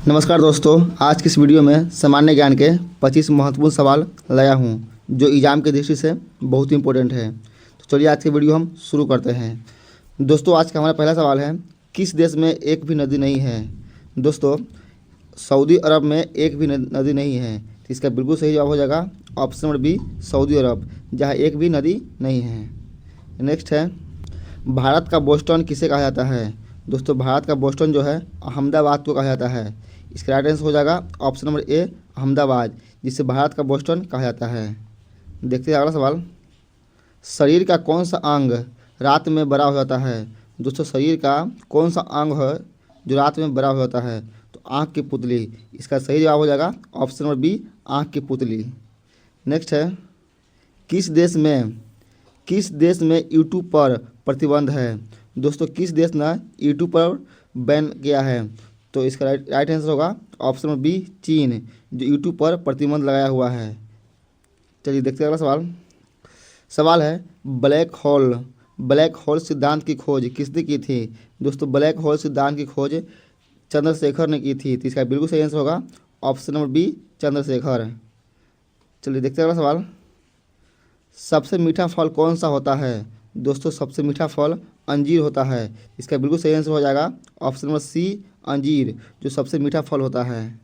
नमस्कार दोस्तों, आज की इस वीडियो में सामान्य ज्ञान के 25 महत्वपूर्ण सवाल लाया हूं जो एग्जाम की दृष्टि से बहुत इंपॉर्टेंट है। तो चलिए आज की वीडियो हम शुरू करते हैं। दोस्तों, आज का हमारा पहला सवाल है, किस देश में एक भी नदी नहीं है? दोस्तों, सऊदी अरब में एक भी नदी नहीं है। तो इसका बिल्कुल सही जवाब हो जाएगा ऑप्शन नंबर बी, सऊदी अरब, जहाँ एक भी नदी नहीं है। नेक्स्ट है, भारत का बोस्टन किसे कहा जाता है? दोस्तों, भारत का बोस्टन जो है अहमदाबाद को कहा जाता है। इसका राइट आंसर हो जाएगा ऑप्शन नंबर ए, अहमदाबाद, जिसे भारत का बोस्टन कहा जाता है। देखते हैं अगला सवाल, शरीर का कौन सा अंग रात में बड़ा हो जाता है? दोस्तों, शरीर का कौन सा अंग है जो रात में बड़ा हो जाता है? तो आँख की पुतली। इसका सही जवाब हो जाएगा ऑप्शन नंबर बी, आँख की पुतली। नेक्स्ट है, किस देश में यूट्यूब पर प्रतिबंध है? दोस्तों, किस देश ने यूट्यूब पर बैन किया है? तो इसका राइट आंसर होगा ऑप्शन नंबर बी, चीन, जो यूट्यूब पर प्रतिबंध लगाया हुआ है। चलिए देखते हैं अगला सवाल है, ब्लैक होल सिद्धांत की खोज किसने की थी? दोस्तों, ब्लैक होल सिद्धांत की खोज चंद्रशेखर ने की थी। तो इसका बिल्कुल सही आंसर होगा ऑप्शन नंबर बी, चंद्रशेखर। चलिए देखते हैं अगला सवाल, सबसे मीठा फल कौन सा होता है? दोस्तों, सबसे मीठा फल अंजीर होता है। इसका बिल्कुल सही आंसर हो जाएगा ऑप्शन नंबर सी, अंजीर, जो सबसे मीठा फल होता है।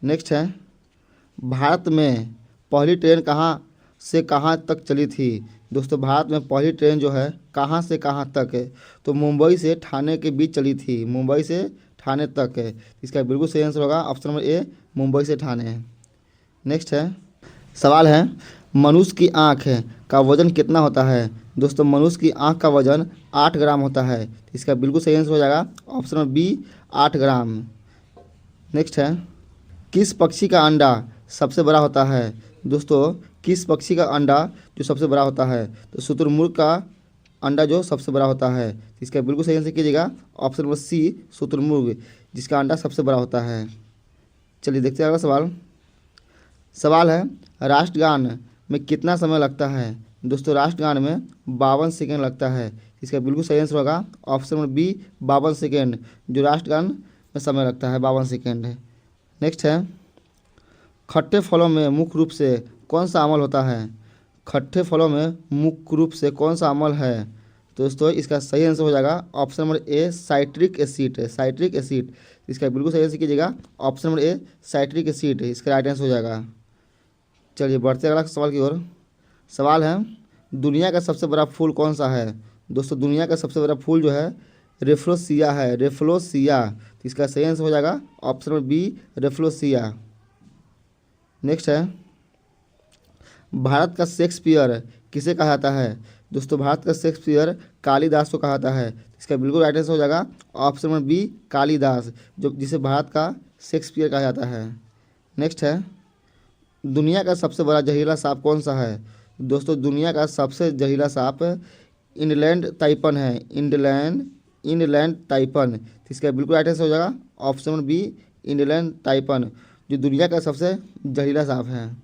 नेक्स्ट है, भारत में पहली ट्रेन कहाँ से कहाँ तक चली थी? दोस्तों, भारत में पहली ट्रेन जो है कहाँ से कहाँ तक है? तो मुंबई से ठाणे के बीच चली थी, मुंबई से ठाणे तक है। इसका बिल्कुल सही आंसर होगा ऑप्शन नंबर ए, मुंबई से ठाणे। नेक्स्ट है, सवाल है, मनुष्य की आँख का वजन कितना होता है? दोस्तों, मनुष्य की आँख का वजन 8 ग्राम होता है। इसका बिल्कुल सही आंसर हो जाएगा ऑप्शन नंबर बी, 8 ग्राम। नेक्स्ट है, किस पक्षी का अंडा सबसे बड़ा होता है? दोस्तों, किस पक्षी का अंडा जो सबसे बड़ा होता है? तो शुतुरमुर्ग का अंडा जो सबसे बड़ा होता है। इसका बिल्कुल सही आंसर कीजिएगा ऑप्शन नंबर सी, शुतुरमुर्ग, जिसका अंडा सबसे बड़ा होता है। चलिए देखते हैं अगला सवाल है, राष्ट्रगान में कितना समय लगता है? दोस्तों, राष्ट्रगान में 52 सेकेंड लगता है। इसका बिल्कुल सही आंसर होगा ऑप्शन नंबर बी, 52 सेकेंड, जो राष्ट्रगान में समय लगता है 52 सेकेंड है। नेक्स्ट है, खट्टे फलों में मुख्य रूप से कौन सा अम्ल होता है? खट्टे फलों में मुख्य रूप से कौन सा अम्ल है? तो दोस्तों, इसका सही आंसर हो जाएगा option number A, citric acid, citric acid. इसका बिल्कुल सही आंसर कीजिएगा option number A, citric acid, इसका राइट आंसर हो जाएगा। चलिए बढ़ते अगला सवाल की ओर। सवाल है, दुनिया का सबसे बड़ा फूल कौन सा है? दोस्तों, दुनिया का सबसे बड़ा फूल जो है रेफ्लोसिया है, रेफ्लोसिया। तो इसका सही आंसर हो जाएगा ऑप्शन नंबर बी, रेफ्लोसिया। नेक्स्ट है, भारत का शेक्सपियर किसे कहा जाता है? दोस्तों, भारत का शेक्सपियर कालिदास को कहा जाता है। इसका बिल्कुल राइट आंसर हो जाएगा ऑप्शन नंबर बी, कालिदास, जो जिसे भारत का शेक्सपियर कहा जाता है। नेक्स्ट है, दुनिया का सबसे बड़ा जहरीला सांप कौन सा है? दोस्तों, दुनिया का सबसे जहरीला सांप इनलैंड ताइपन है, इनलैंड ताइपन। इसका बिल्कुल राइट आंसर हो जाएगा option number B, inland taipan, जो दुनिया का सबसे जहरीला सांप है।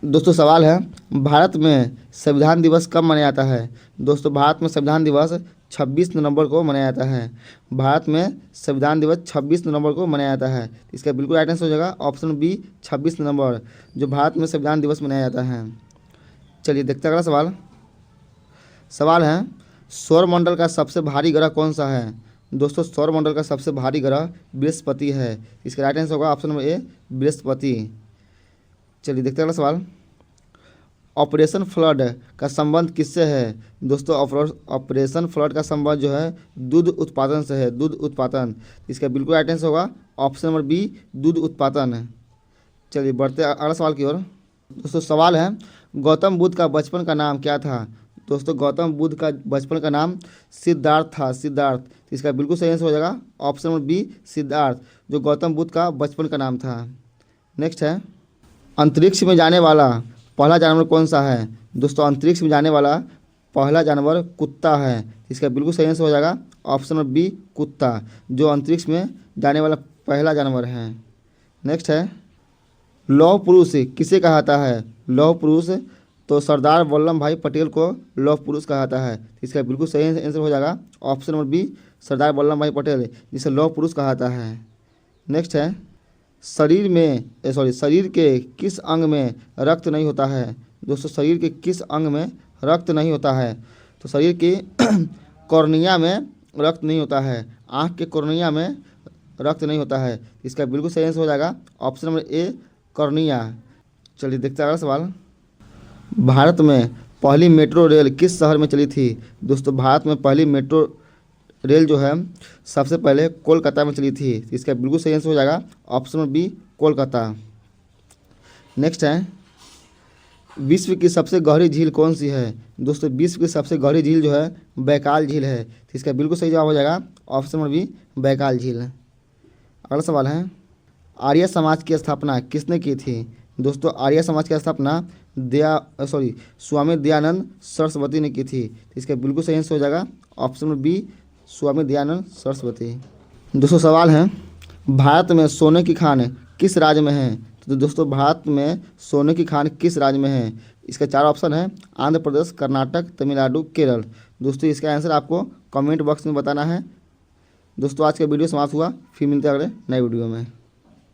दोस्तों, सवाल है, भारत में संविधान दिवस कब मनाया जाता है? दोस्तों, भारत में संविधान दिवस 26 नवंबर को मनाया जाता है। भारत में संविधान दिवस 26 नवंबर को मनाया जाता है। इसका बिल्कुल राइट आंसर हो जाएगा ऑप्शन बी, 26 नवंबर, जो भारत में संविधान दिवस मनाया जाता है। चलिए देखते हैं अगला सवाल है, सौरमंडल का सबसे भारी ग्रह कौन सा है? दोस्तों, सौरमंडल का सबसे भारी ग्रह बृहस्पति है। इसका राइट आंसर होगा ऑप्शन नंबर ए, बृहस्पति। चलिए देखते हैं अगला सवाल, ऑपरेशन फ्लड का संबंध किससे है? दोस्तों, ऑपरेशन फ्लड का संबंध जो है दूध उत्पादन से है, दूध उत्पादन। इसका बिल्कुल राइट आंसर होगा ऑप्शन नंबर बी, दूध उत्पादन। चलिए बढ़ते अगला सवाल की ओर। दोस्तों, सवाल है, गौतम बुद्ध का बचपन का नाम क्या था? दोस्तों, गौतम बुद्ध का बचपन का नाम सिद्धार्थ था, सिद्धार्थ। इसका बिल्कुल सही आंसर हो जाएगा ऑप्शन नंबर बी, सिद्धार्थ, जो गौतम बुद्ध का बचपन का नाम था। नेक्स्ट है, अंतरिक्ष में जाने वाला पहला जानवर कौन सा है? दोस्तों, अंतरिक्ष में जाने वाला पहला जानवर कुत्ता है। इसका बिल्कुल सही आंसर हो जाएगा ऑप्शन नंबर बी, कुत्ता, जो अंतरिक्ष में जाने वाला पहला जानवर है। नेक्स्ट है, लौह पुरुष किसे कहा जाता है? लौह पुरुष, तो सरदार वल्लभ भाई पटेल को लौह पुरुष कहा जाता है। इसका बिल्कुल सही आंसर हो जाएगा option number B, Sardar Vallabh भाई पटेल, जिसे लौह पुरुष कहा जाता है। नेक्स्ट है, शरीर के किस अंग में रक्त नहीं होता है? दोस्तों शरीर के किस अंग में रक्त नहीं होता है? तो शरीर की कॉर्निया में रक्त नहीं होता है, आँख के कॉर्निया में रक्त नहीं होता है। इसका बिल्कुल सही आंसर हो जाएगा ऑप्शन नंबर ए, कॉर्निया। चलिए देखते हैं अगला सवाल। भारत में पहली मेट्रो रेल किस शहर में चली थी? दोस्तों भारत में पहली मेट्रो रेल जो है सबसे पहले कोलकाता में चली थी। इसका बिल्कुल सही आंसर हो जाएगा option number B, Kolkata. Next है, विश्व की सबसे गहरी झील कौन सी है? दोस्तों विश्व की सबसे गहरी झील जो है बैकाल झील है। तो इसका बिल्कुल सही जवाब हो जाएगा ऑप्शन नंबर बी, बैकाल झील। अगला सवाल है, आर्य समाज की स्थापना किसने की थी? दोस्तों आर्य समाज की स्थापना स्वामी दयानंद सरस्वती ने की थी। इसका बिल्कुल सही आंसर हो जाएगा option number B, Swami Dayanand Saraswati. दोस्तों सवाल है, भारत में सोने की खान किस राज्य में है? तो दोस्तों भारत में सोने की खान किस राज्य में है? इसका 4 ऑप्शन है, आंध्र प्रदेश, कर्नाटक, तमिलनाडु, केरल। दोस्तों इसका आंसर आपको कमेंट बॉक्स में बताना है। दोस्तों आज का वीडियो समाप्त हुआ, फिर मिलते हैं अगले नए वीडियो में।